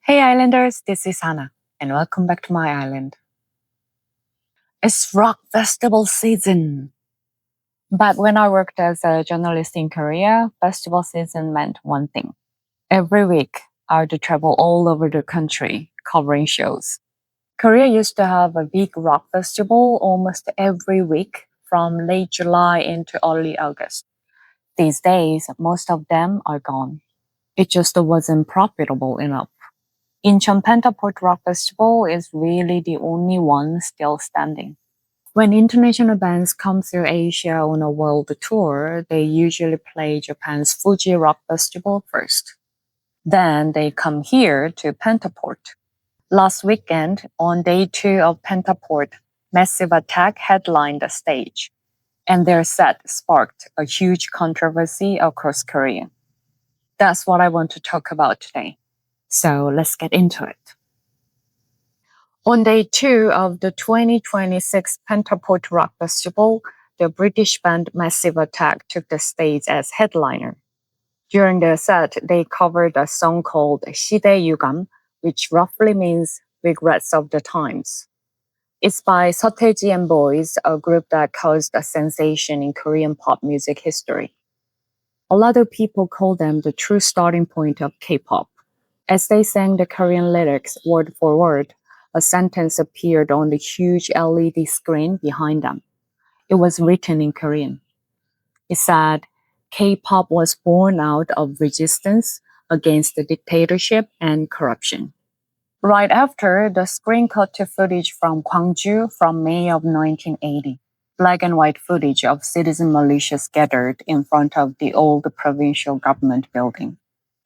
Hey Islanders, this is Hana, and welcome back to my island. It's rock festival season! But when I worked as a journalist in Korea, festival season meant one thing. Every week, I had to travel all over the country covering shows. Korea used to have a big rock festival almost every week from late July into early August. These days, most of them are gone. It just wasn't profitable enough. Incheon Pentaport Rock Festival is really the only one still standing. When international bands come through Asia on a world tour, they usually play Japan's Fuji Rock Festival first. Then they come here to Pentaport. Last weekend, on day 2 of Pentaport, Massive Attack headlined the stage, and their set sparked a huge controversy across Korea. That's what I want to talk about today. So let's get into it. On day 2 of the 2026 Pentaport Rock Festival, the British band Massive Attack took the stage as headliner. During their set, they covered a song called Sidae Yugam, which roughly means Regrets of the Times. It's by Seo Taiji and Boys, a group that caused a sensation in Korean pop music history. A lot of people call them the true starting point of K-pop. As they sang the Korean lyrics word for word, a sentence appeared on the huge LED screen behind them. It was written in Korean. It said, K-pop was born out of resistance against the dictatorship and corruption. Right after, the screen cut to footage from Gwangju from May of 1980. Black and white footage of citizen militias gathered in front of the old provincial government building.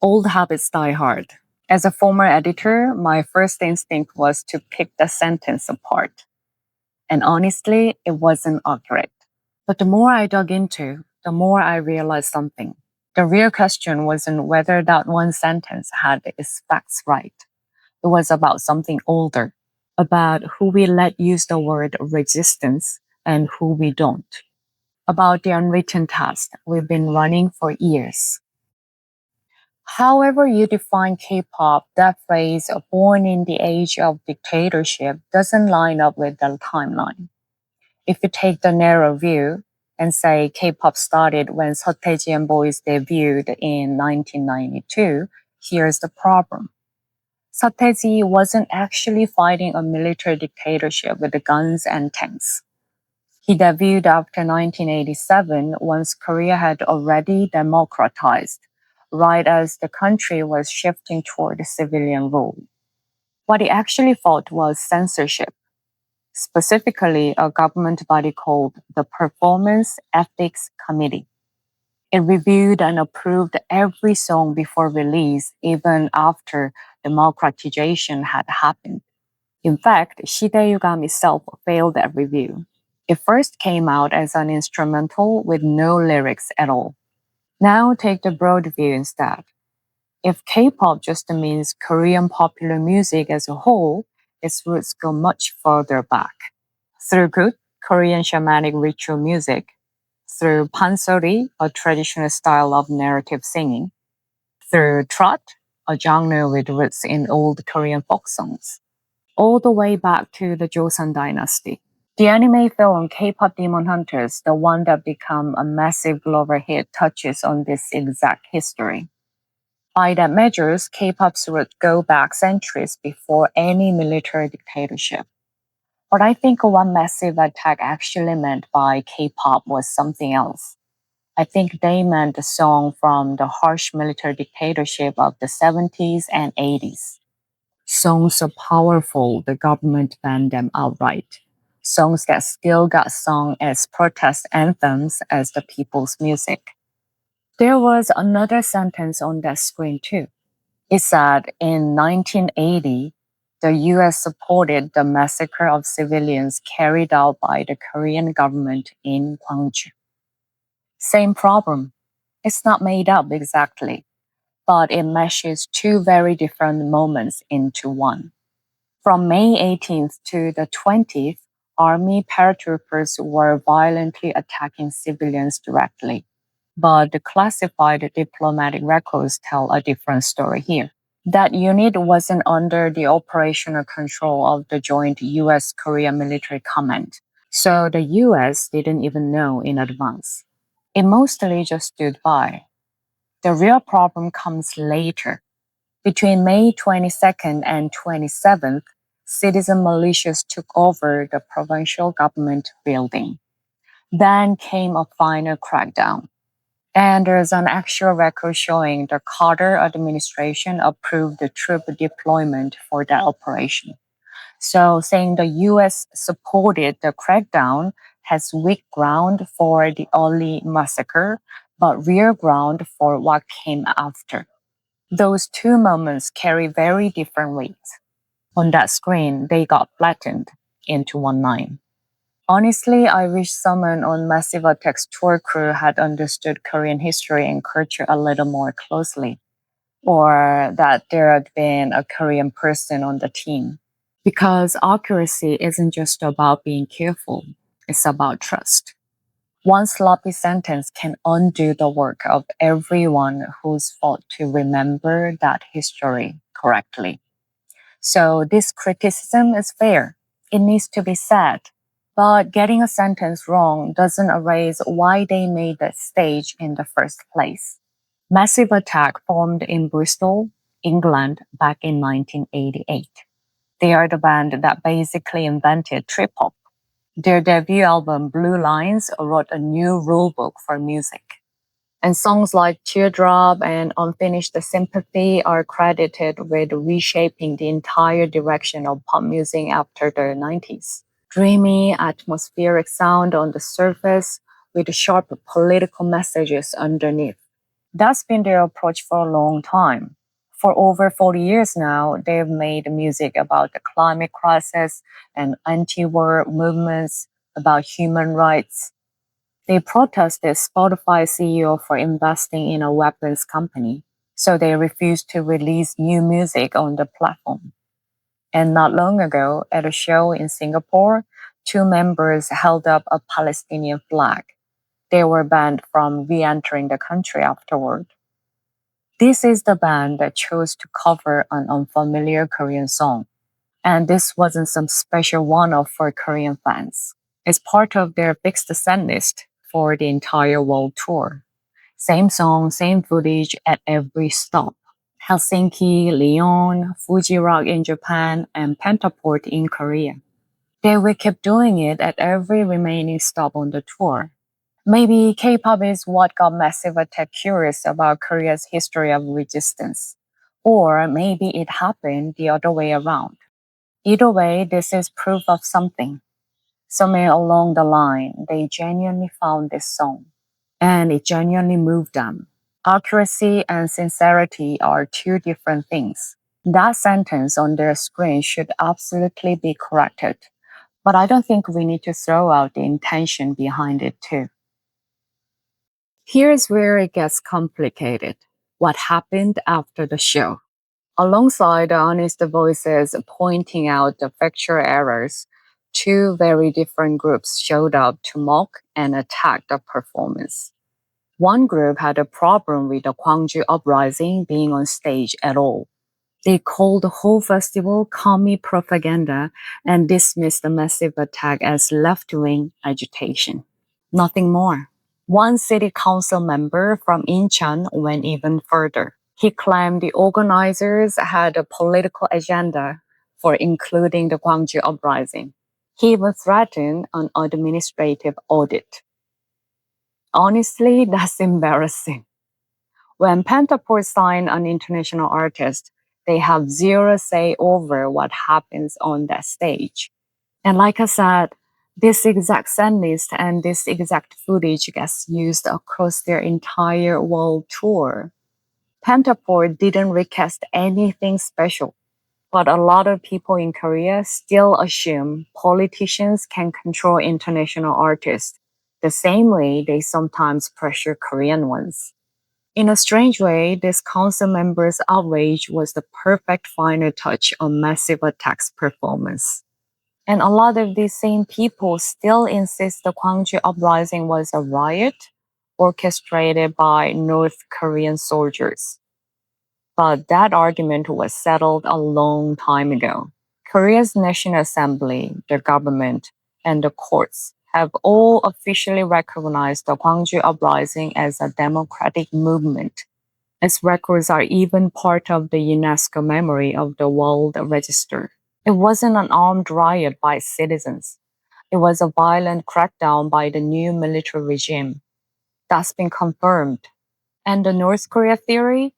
Old habits die hard. As a former editor, my first instinct was to pick the sentence apart. And honestly, it wasn't accurate. But the more I dug into, the more I realized something. The real question wasn't whether that one sentence had its facts right. It was about something older, about who we let use the word resistance and who we don't, about the unwritten task we've been running for years. However you define K-pop, that phrase, born in the age of dictatorship, doesn't line up with the timeline. If you take the narrow view and say K-pop started when Seo Taiji and Boys debuted in 1992, here's the problem. Seo Taiji wasn't actually fighting a military dictatorship with guns and tanks. He debuted after 1987 once Korea had already democratized, right as the country was shifting toward civilian rule. What he actually fought was censorship, specifically a government body called the Performance Ethics Committee. It reviewed and approved every song before release, even after democratization had happened. In fact, Sidae Yugam itself failed that review. It first came out as an instrumental with no lyrics at all. Now take the broad view instead. If K-pop just means Korean popular music as a whole, its roots go much further back. Through good Korean shamanic ritual music, through pansori, a traditional style of narrative singing, through trot, a genre with roots in old Korean folk songs, all the way back to the Joseon dynasty. The anime film K-pop Demon Hunters, the one that became a massive global hit, touches on this exact history. By that measures, K-pop's roots go back centuries before any military dictatorship. But I think what Massive Attack actually meant by K-pop was something else. I think they meant the song from the harsh military dictatorship of the 70s and 80s. Songs so powerful the government banned them outright. Songs that still got sung as protest anthems as the people's music. There was another sentence on that screen too. It said in 1980, the US supported the massacre of civilians carried out by the Korean government in Gwangju. Same problem. It's not made up exactly, but it meshes two very different moments into one. From May 18th to the 20th, army paratroopers were violently attacking civilians directly. But the classified diplomatic records tell a different story here. That unit wasn't under the operational control of the joint US-Korea military command, so the US didn't even know in advance. It mostly just stood by. The real problem comes later. Between May 22nd and 27th, citizen militias took over the provincial government building. Then came a final crackdown. And there's an actual record showing the Carter administration approved the troop deployment for that operation. So saying the US supported the crackdown has weak ground for the early massacre, but real ground for what came after. Those two moments carry very different weights. On that screen, they got flattened into one line. Honestly, I wish someone on Massive Attack's tour crew had understood Korean history and culture a little more closely, or that there had been a Korean person on the team. Because accuracy isn't just about being careful, it's about trust. One sloppy sentence can undo the work of everyone who's fought to remember that history correctly. So this criticism is fair. It needs to be said. But getting a sentence wrong doesn't erase why they made that stage in the first place. Massive Attack formed in Bristol, England back in 1988. They are the band that basically invented trip hop. Their debut album, Blue Lines, wrote a new rulebook for music. And songs like Teardrop and Unfinished Sympathy are credited with reshaping the entire direction of pop music after the 90s. Dreamy, atmospheric sound on the surface with sharp political messages underneath. That's been their approach for a long time. For over 40 years now, they've made music about the climate crisis and anti-war movements, about human rights. They protested Spotify CEO for investing in a weapons company, so they refused to release new music on the platform. And not long ago, at a show in Singapore, two members held up a Palestinian flag. They were banned from re-entering the country afterward. This is the band that chose to cover an unfamiliar Korean song. And this wasn't some special one-off for Korean fans. It's part of their fixed set list for the entire world tour. Same song, same footage at every stop. Helsinki, Lyon, Fuji Rock in Japan, and Pentaport in Korea. They will keep doing it at every remaining stop on the tour. Maybe K-pop is what got Massive Attack curious about Korea's history of resistance. Or maybe it happened the other way around. Either way, this is proof of something. Somewhere along the line, they genuinely found this song. And it genuinely moved them. Accuracy and sincerity are two different things. That sentence on their screen should absolutely be corrected. But I don't think we need to throw out the intention behind it too. Here's where it gets complicated. What happened after the show? Alongside the honest voices pointing out the factual errors, two very different groups showed up to mock and attack the performance. One group had a problem with the Gwangju Uprising being on stage at all. They called the whole festival commie propaganda and dismissed the Massive Attack as left-wing agitation. Nothing more. One city council member from Incheon went even further. He claimed the organizers had a political agenda for including the Gwangju Uprising. He even threatened an administrative audit. Honestly, that's embarrassing. When Pentaport sign an international artist, they have zero say over what happens on that stage. And like I said, this exact set list and this exact footage gets used across their entire world tour. Pentaport didn't request anything special, but a lot of people in Korea still assume politicians can control international artists the same way they sometimes pressure Korean ones. In a strange way, this council member's outrage was the perfect final touch on Massive Attack's performance. And a lot of these same people still insist the Gwangju Uprising was a riot orchestrated by North Korean soldiers. But that argument was settled a long time ago. Korea's National Assembly, the government, and the courts have all officially recognized the Gwangju Uprising as a democratic movement. Its records are even part of the UNESCO Memory of the World Register. It wasn't an armed riot by citizens. It was a violent crackdown by the new military regime. That's been confirmed. And the North Korea theory?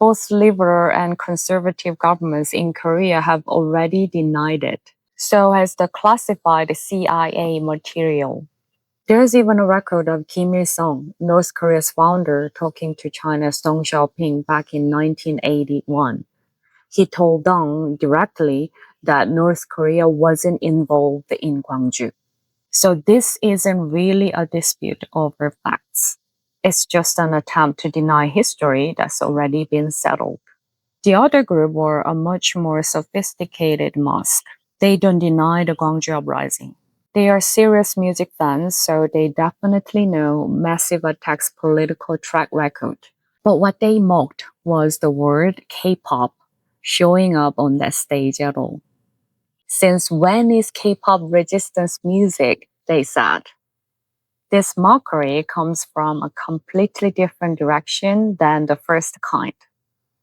Both liberal and conservative governments in Korea have already denied it. So has the classified CIA material. There's even a record of Kim Il-sung, North Korea's founder, talking to China's Deng Xiaoping back in 1981. He told Deng directly that North Korea wasn't involved in Gwangju. So this isn't really a dispute over facts. It's just an attempt to deny history that's already been settled. The other group were a much more sophisticated mosque. They don't deny the Gwangju Uprising. They are serious music fans, so they definitely know Massive Attack's political track record. But what they mocked was the word K-pop showing up on that stage at all. Since when is K-pop resistance music? They said. This mockery comes from a completely different direction than the first kind.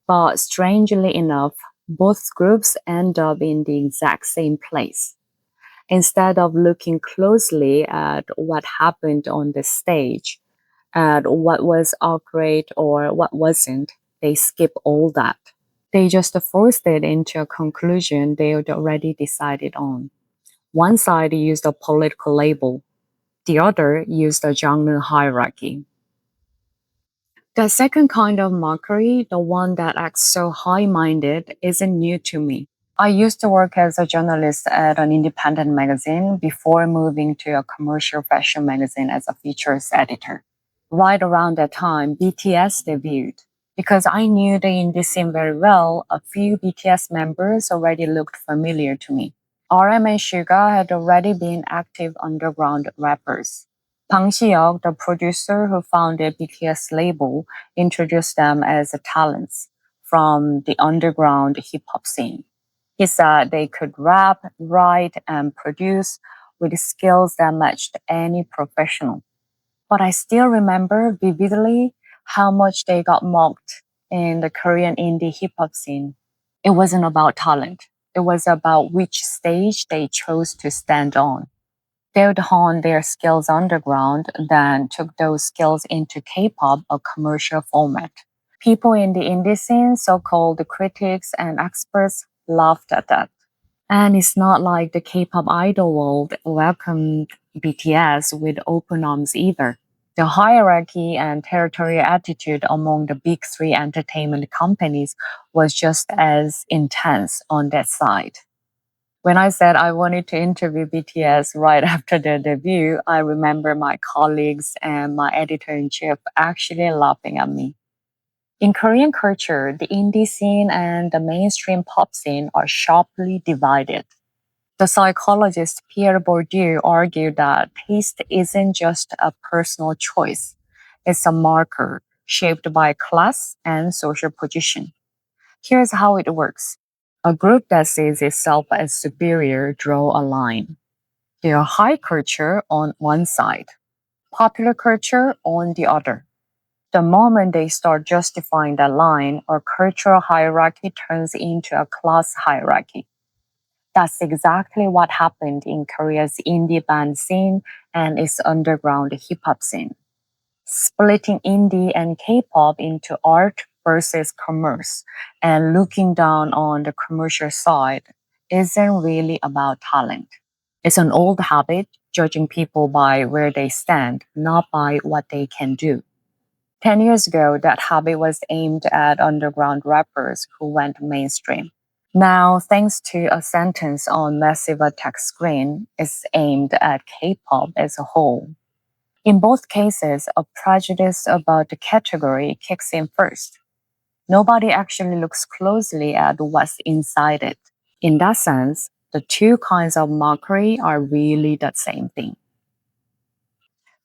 But strangely enough, both groups end up in the exact same place. Instead of looking closely at what happened on the stage, at what was awkward or what wasn't, they skip all that. They just forced it into a conclusion they had already decided on. One side used a political label, the other used a genre hierarchy. The second kind of mockery, the one that acts so high-minded, isn't new to me. I used to work as a journalist at an independent magazine before moving to a commercial fashion magazine as a features editor. Right around that time, BTS debuted. Because I knew the indie scene very well, a few BTS members already looked familiar to me. RM and Suga had already been active underground rappers. Bang Si-hyuk, the producer who founded BTS label, introduced them as talents from the underground hip-hop scene. He said they could rap, write, and produce with skills that matched any professional. But I still remember vividly how much they got mocked in the Korean indie hip hop scene. It wasn't about talent. It was about which stage they chose to stand on. They would hone their skills underground, then took those skills into K-pop, a commercial format. People in the indie scene, so-called critics and experts, laughed at that. And it's not like the K-pop idol world welcomed BTS with open arms either. The hierarchy and territorial attitude among the big three entertainment companies was just as intense on that side. When I said I wanted to interview BTS right after their debut, I remember my colleagues and my editor-in-chief actually laughing at me. In Korean culture, the indie scene and the mainstream pop scene are sharply divided. The psychologist Pierre Bourdieu argued that taste isn't just a personal choice, it's a marker shaped by class and social position. Here's how it works. A group that sees itself as superior draw a line. There are high culture on one side, popular culture on the other. The moment they start justifying that line, our cultural hierarchy turns into a class hierarchy. That's exactly what happened in Korea's indie band scene and its underground hip hop scene. Splitting indie and K-pop into art versus commerce and looking down on the commercial side isn't really about talent. It's an old habit, judging people by where they stand, not by what they can do. 10 years ago, that habit was aimed at underground rappers who went mainstream. Now, thanks to a sentence on Massive Attack screen, it's aimed at K-pop as a whole. In both cases, a prejudice about the category kicks in first. Nobody actually looks closely at what's inside it. In that sense, the two kinds of mockery are really the same thing.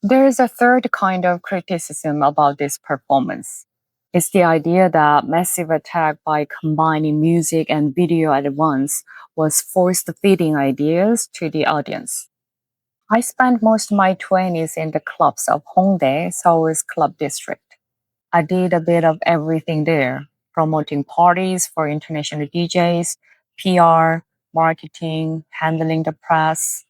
There is a third kind of criticism about this performance. It's the idea that massive attack by combining music and video at once was force-feeding ideas to the audience. I spent most of my 20s in the clubs of Hongdae, Seoul's club district. I did a bit of everything there, promoting parties for international DJs, PR, marketing, handling the press.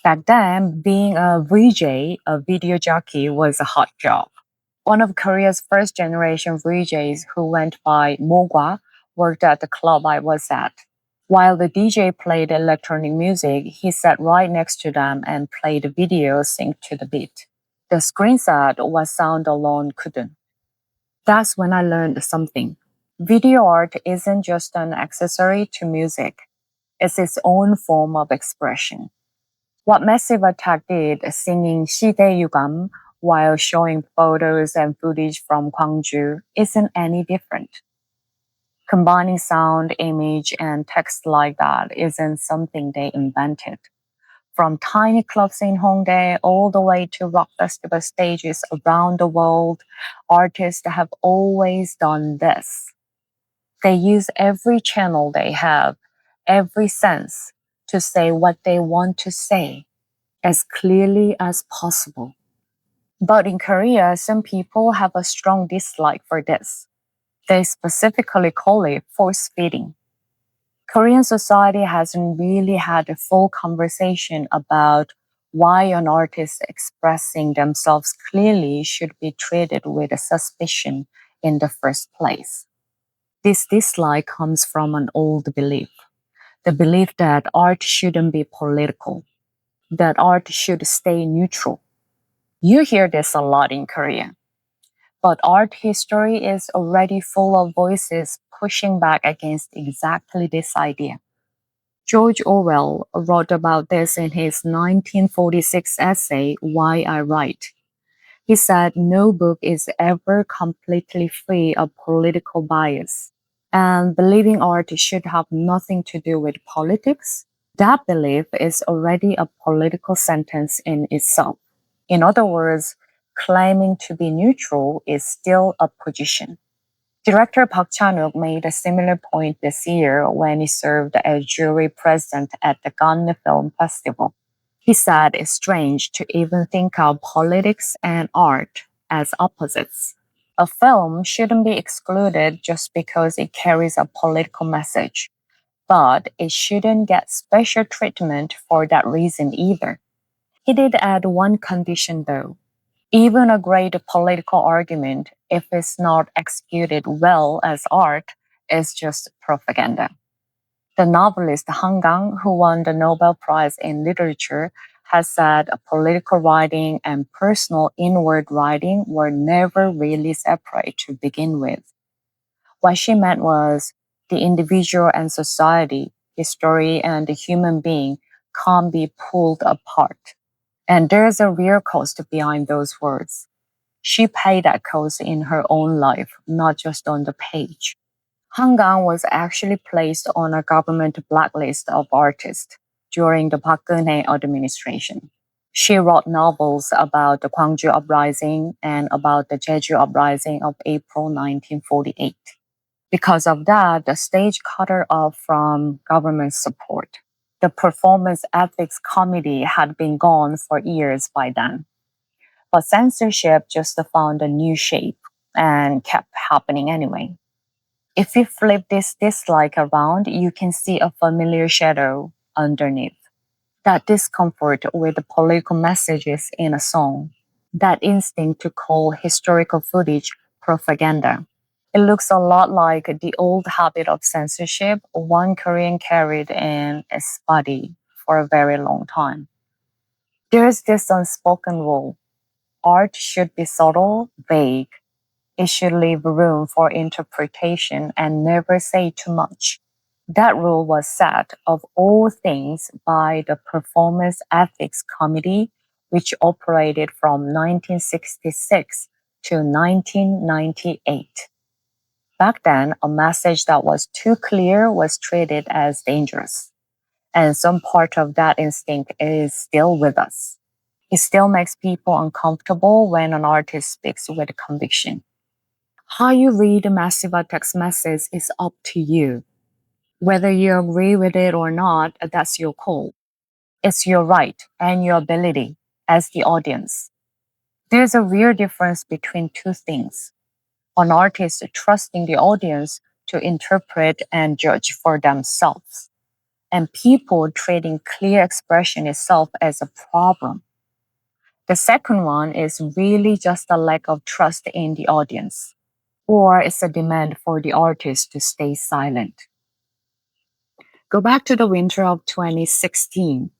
Back then, being a VJ, a video jockey, was a hot job. One of Korea's first generation VJs who went by Mogwa worked at the club I was at. While the DJ played electronic music, he sat right next to them and played a video synced to the beat. The screen said what sound alone couldn't. That's when I learned something. Video art isn't just an accessory to music. It's its own form of expression. What Massive Attack did, singing Sidae Yugam while showing photos and footage from Gwangju, isn't any different. Combining sound, image, and text like that isn't something they invented. From tiny clubs in Hongdae all the way to rock festival stages around the world, artists have always done this. They use every channel they have, every sense, to say what they want to say as clearly as possible. But in Korea, some people have a strong dislike for this. They specifically call it force feeding. Korean society hasn't really had a full conversation about why an artist expressing themselves clearly should be treated with a suspicion in the first place. This dislike comes from an old belief, the belief that art shouldn't be political, that art should stay neutral. You hear this a lot in Korea. But art history is already full of voices pushing back against exactly this idea. George Orwell wrote about this in his 1946 essay, Why I Write. He said no book is ever completely free of political bias, and believing art should have nothing to do with politics. That belief is already a political sentence in itself. In other words, claiming to be neutral is still a position. Director Park Chan-wook made a similar point this year when he served as jury president at the Cannes Film Festival. He said it's strange to even think of politics and art as opposites. A film shouldn't be excluded just because it carries a political message, but it shouldn't get special treatment for that reason either. He did add one condition though. Even a great political argument, if it's not executed well as art, is just propaganda. The novelist Han Kang, who won the Nobel Prize in Literature, has said political writing and personal inward writing were never really separate to begin with. What she meant was the individual and society, history and the human being can't be pulled apart. And there's a real cost behind those words. She paid that cost in her own life, not just on the page. Han Kang was actually placed on a government blacklist of artists during the Park Geun-hye administration. She wrote novels about the Gwangju Uprising and about the Jeju Uprising of April 1948. Because of that, the stage cut her off from government support. The Performance Ethics Committee had been gone for years by then. But censorship just found a new shape and kept happening anyway. If you flip this dislike around, you can see a familiar shadow underneath. That discomfort with the political messages in a song. That instinct to call historical footage propaganda. It looks a lot like the old habit of censorship one Korean carried in its body for a very long time. There's this unspoken rule. Art should be subtle, vague. It should leave room for interpretation and never say too much. That rule was set, of all things, by the Performance Ethics Committee, which operated from 1966 to 1998. Back then, a message that was too clear was treated as dangerous. And some part of that instinct is still with us. It still makes people uncomfortable when an artist speaks with conviction. How you read a massive text message is up to you. Whether you agree with it or not, that's your call. It's your right and your ability as the audience. There's a real difference between two things. An artist trusting the audience to interpret and judge for themselves, and people treating clear expression itself as a problem. The second one is really just a lack of trust in the audience, or it's a demand for the artist to stay silent. Go back to the winter of 2016.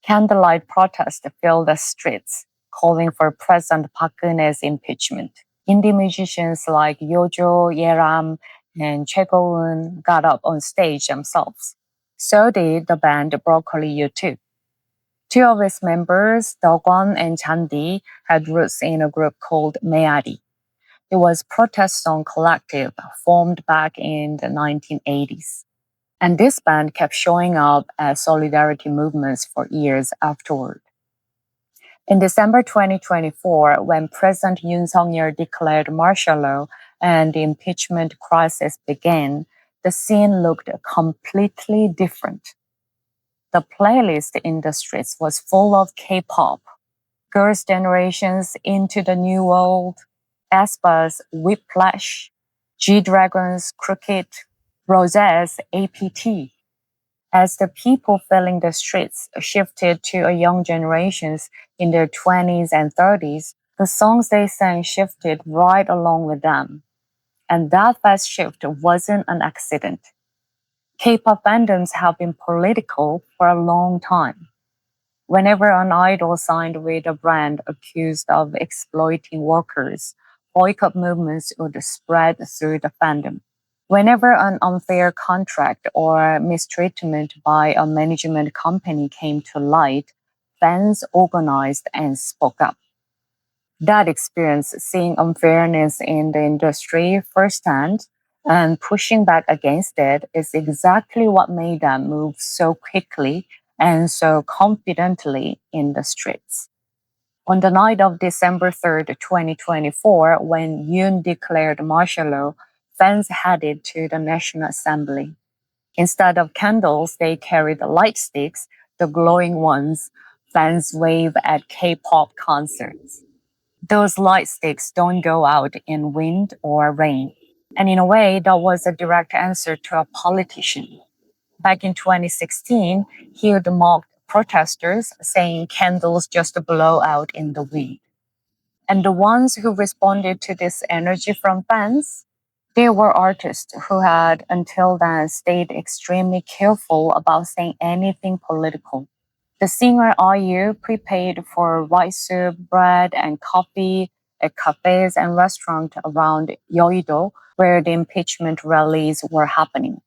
Candlelight protests filled the streets, calling for President Park Geun-hye's impeachment. Indie musicians like Yeouido, Yeouram, and Chae-go-eun got up on stage themselves. So did the band Broccoli U2. Two of its members, Dogwon and Chandi, had roots in a group called Meari. It was protest song collective formed back in the 1980s. And this band kept showing up as solidarity movements for years afterward. In December 2024, when President Yoon Suk-yeol declared martial law and the impeachment crisis began, the scene looked completely different. The playlist in the streets was full of K-pop, Girls' Generation's Into the New World, aespa's Whiplash, G-Dragon's Crooked, Rose's APT. As the people filling the streets shifted to a young generations in their 20s and 30s, the songs they sang shifted right along with them. And that fast shift wasn't an accident. K-pop fandoms have been political for a long time. Whenever an idol signed with a brand accused of exploiting workers, boycott movements would spread through the fandom. Whenever an unfair contract or mistreatment by a management company came to light, fans organized and spoke up. That experience, seeing unfairness in the industry firsthand and pushing back against it, is exactly what made them move so quickly and so confidently in the streets. On the night of December 3rd, 2024, when Yoon declared martial law, fans headed to the National Assembly. Instead of candles, they carried light sticks, the glowing ones fans wave at K-pop concerts. Those light sticks don't go out in wind or rain. And in a way, that was a direct answer to a politician. Back in 2016, he had mocked protesters, saying candles just blow out in the wind. And the ones who responded to this energy from fans, they were artists who had until then stayed extremely careful about saying anything political. The singer IU prepaid for rice soup, bread, and coffee at cafes and restaurants around Yeouido, where the impeachment rallies were happening.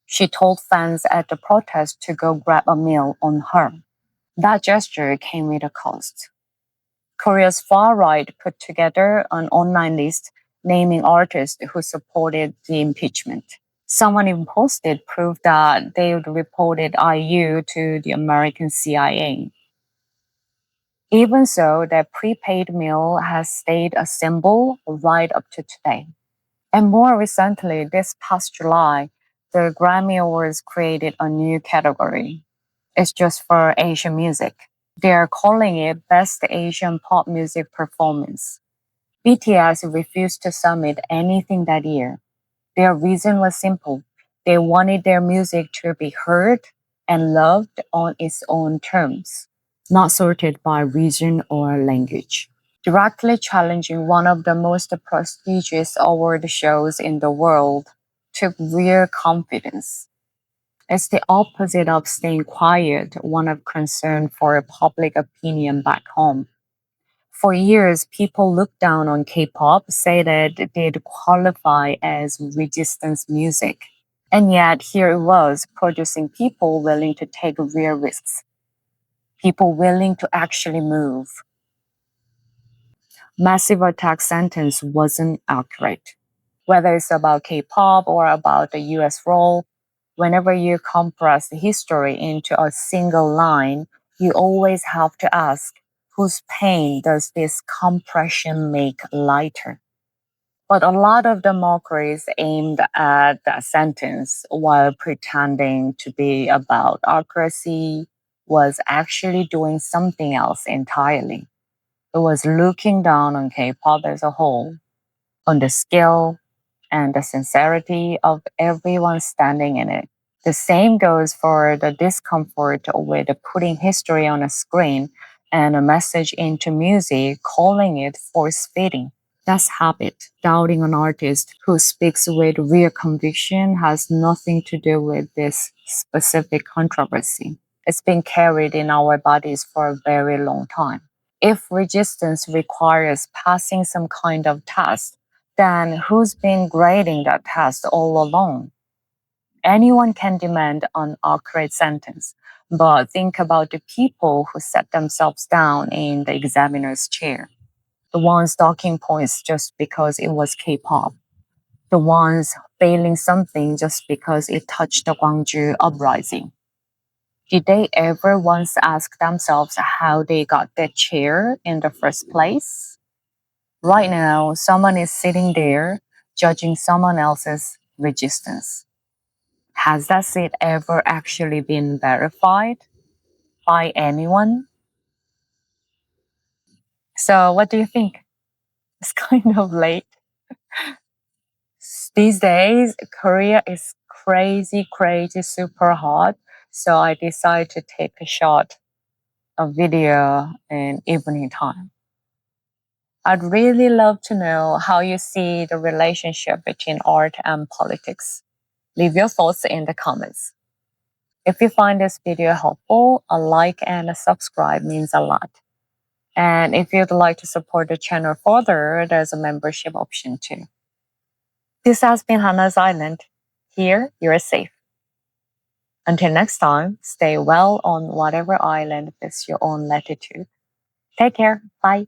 She told fans at the protest to go grab a meal on her. That gesture came with a cost. Korea's far right put together an online list naming artists who supported the impeachment. Someone even posted proof that they had reported IU to the American CIA. Even so, that prepaid meal has stayed a symbol right up to today. And more recently, this past July, the Grammy Awards created a new category. It's just for Asian music. They are calling it Best Asian Pop Music Performance. BTS refused to submit anything that year. Their reason was simple. They wanted their music to be heard and loved on its own terms, not sorted by region or language. Directly challenging one of the most prestigious award shows in the world took real confidence. It's the opposite of staying quiet, one of concern for public opinion back home. For years, people looked down on K-pop, say that they'd qualify as resistance music. And yet, here it was, producing people willing to take real risks, people willing to actually move. Massive Attack sentence wasn't accurate. Whether it's about K-pop or about the US role, whenever you compress the history into a single line, you always have to ask, whose pain does this compression make lighter? But a lot of the mockeries aimed at that sentence while pretending to be about accuracy was actually doing something else entirely. It was looking down on K pop as a whole, on the skill and the sincerity of everyone standing in it. The same goes for the discomfort with putting history on a screen and a message into music, calling it force feeding. That's habit. Doubting an artist who speaks with real conviction has nothing to do with this specific controversy. It's been carried in our bodies for a very long time. If resistance requires passing some kind of test, then who's been grading that test all along? Anyone can demand an accurate sentence, but think about the people who set themselves down in the examiner's chair. The ones docking points just because it was K-pop. The ones failing something just because it touched the Gwangju uprising. Did they ever once ask themselves how they got that chair in the first place? Right now, someone is sitting there judging someone else's resistance. Has that seat ever actually been verified by anyone? So, what do you think? It's kind of late. These days, Korea is crazy, crazy, super hot. So, I decided to take a shot of video in evening time. I'd really love to know how you see the relationship between art and politics. Leave your thoughts in the comments. If you find this video helpful, a like and a subscribe means a lot. And if you'd like to support the channel further, there's a membership option too. This has been Hana's Island. Here, you're safe. Until next time, stay well on whatever island fits your own latitude. Take care. Bye.